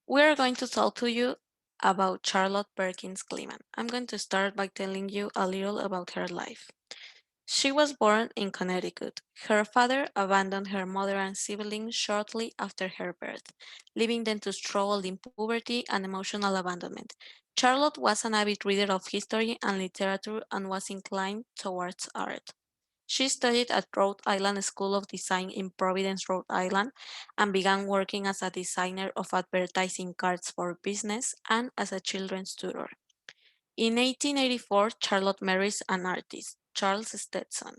We are going to talk to you about Charlotte Perkins Clement. I'm going to start by telling you a little about her life. She was born in Connecticut. Her father abandoned her mother and siblings shortly after her birth, leaving them to struggle in poverty and emotional abandonment. Charlotte was an avid reader of history and literature and was inclined towards art. She studied at Rhode Island School of Design in Providence, Rhode Island, and began working as a designer of advertising cards for business and as a children's tutor. In 1884, Charlotte marries an artist, Charles Stetson.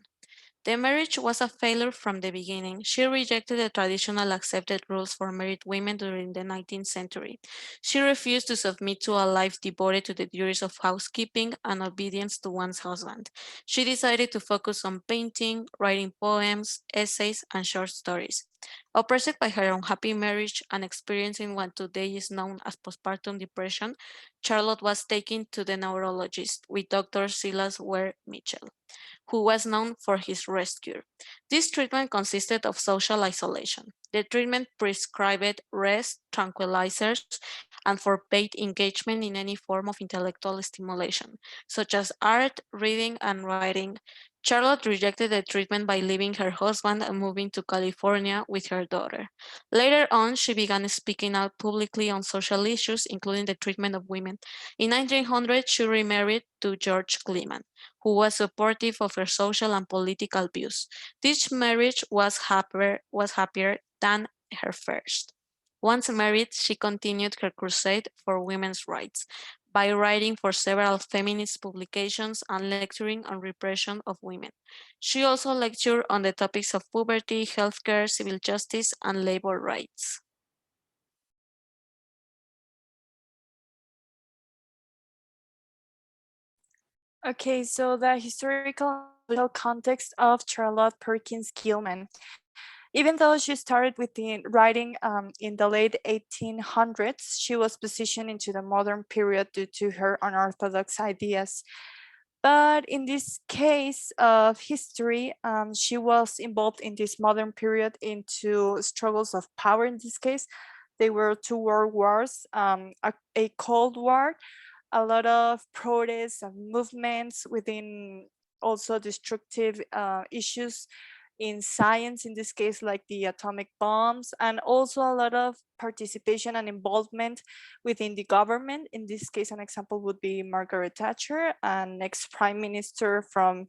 The marriage was a failure from the beginning. She rejected the traditional accepted rules for married women during the 19th century. She refused to submit to a life devoted to the duties of housekeeping and obedience to one's husband. She decided to focus on painting, writing poems, essays, and short stories. Oppressed by her unhappy marriage and experiencing what today is known as postpartum depression, Charlotte was taken to the neurologist with Dr. Silas Ware Mitchell, who was known for his rescue. This treatment consisted of social isolation. The treatment prescribed rest, tranquilizers, and forbade engagement in any form of intellectual stimulation, such as art, reading, and writing. Charlotte rejected the treatment by leaving her husband and moving to California with her daughter. Later on, she began speaking out publicly on social issues, including the treatment of women. In 1900, she remarried to George Clement, who was supportive of her social and political views. This marriage was happier than her first. Once married, she continued her crusade for women's rights by writing for several feminist publications and lecturing on repression of women. She also lectured on the topics of poverty, healthcare, civil justice, and labor rights. Okay, so the historical and political context of Charlotte Perkins Gilman. Even though she started with the writing in the late 1800s, she was positioned into the modern period due to her unorthodox ideas. But in this case of history, she was involved in this modern period into struggles of power. In this case, they were two world wars, a Cold War, a lot of protests and movements within also destructive issues in science, in this case, like the atomic bombs, and also a lot of participation and involvement within the government. In this case, an example would be Margaret Thatcher, and next prime minister from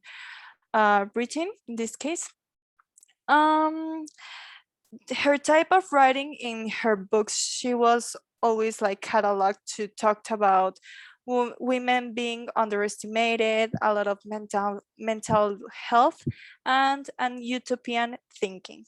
Britain, in this case. Um, Her type of writing in her books, she was always like cataloged to talk about women being underestimated, a lot of mental health, and an utopian thinking.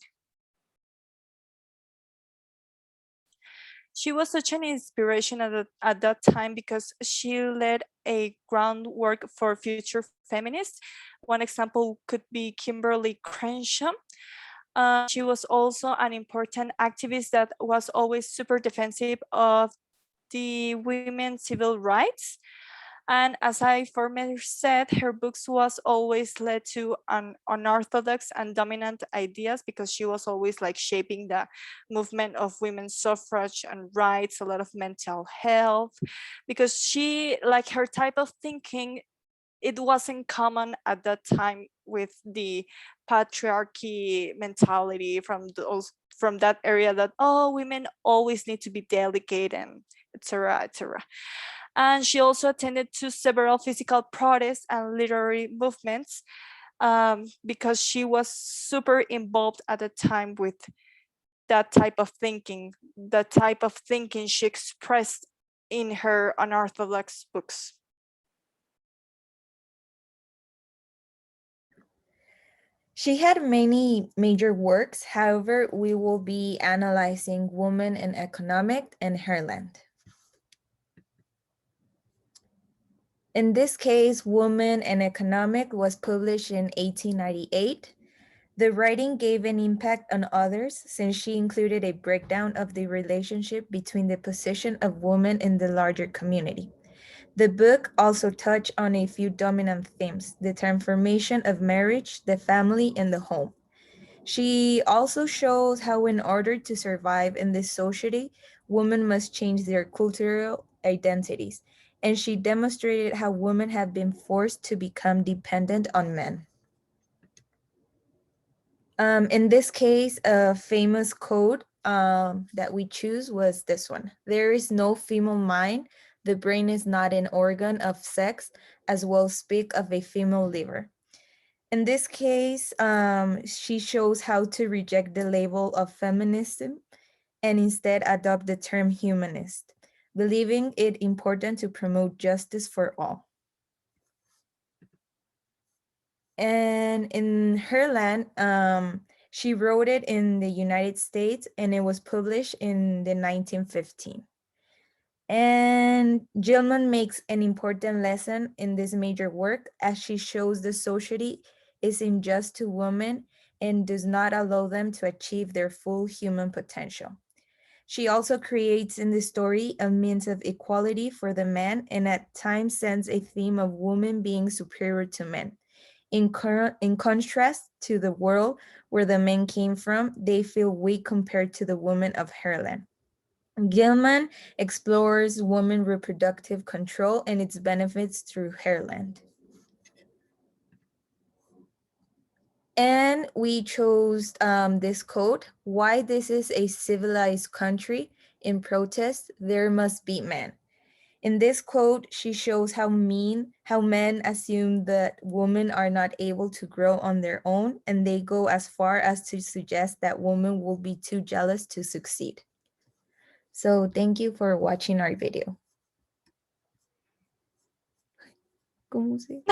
She was such an inspiration at that time because she led a groundwork for future feminists. One example could be Kimberly Crenshaw. She was also an important activist that was always super defensive of the women's civil rights. And as I formerly said, her books was always led to unorthodox and dominant ideas because she was always like shaping the movement of women's suffrage and rights, a lot of mental health, because she, like her type of thinking, it wasn't common at that time with the patriarchy mentality from those from that area that, oh, women always need to be delicate and etc etc. And she also attended to several physical protests and literary movements, because she was super involved at the time with that type of thinking, the type of thinking she expressed in her unorthodox books. She had many major works, however, we will be analyzing Woman in Economic and Herland. In this case, Woman and Economic was published in 1898. The writing gave an impact on others since she included a breakdown of the relationship between the position of women in the larger community. The book also touched on a few dominant themes: the transformation of marriage, the family, and the home. She also shows how, in order to survive in this society, women must change their cultural identities. And she demonstrated how women have been forced to become dependent on men. In this case, a famous quote that we choose was this one: "There is no female mind. The brain is not an organ of sex, as well speak of a female liver." In this case, she shows how to reject the label of feminism and instead adopt the term humanist, believing it important to promote justice for all. And in her land, she wrote it in the United States and it was published in the 1915. And Gilman makes an important lesson in this major work as she shows the society is unjust to women and does not allow them to achieve their full human potential. She also creates in the story a means of equality for the man and at times sends a theme of women being superior to men. In contrast to the world where the men came from, they feel weak compared to the women of Herland. Gilman explores women reproductive control and its benefits through Herland. And we chose this quote: "Why this is a civilized country, in protest, there must be men." In this quote, she shows how men assume that women are not able to grow on their own, and they go as far as to suggest that women will be too jealous to succeed. So thank you for watching our video. ¿Cómo se?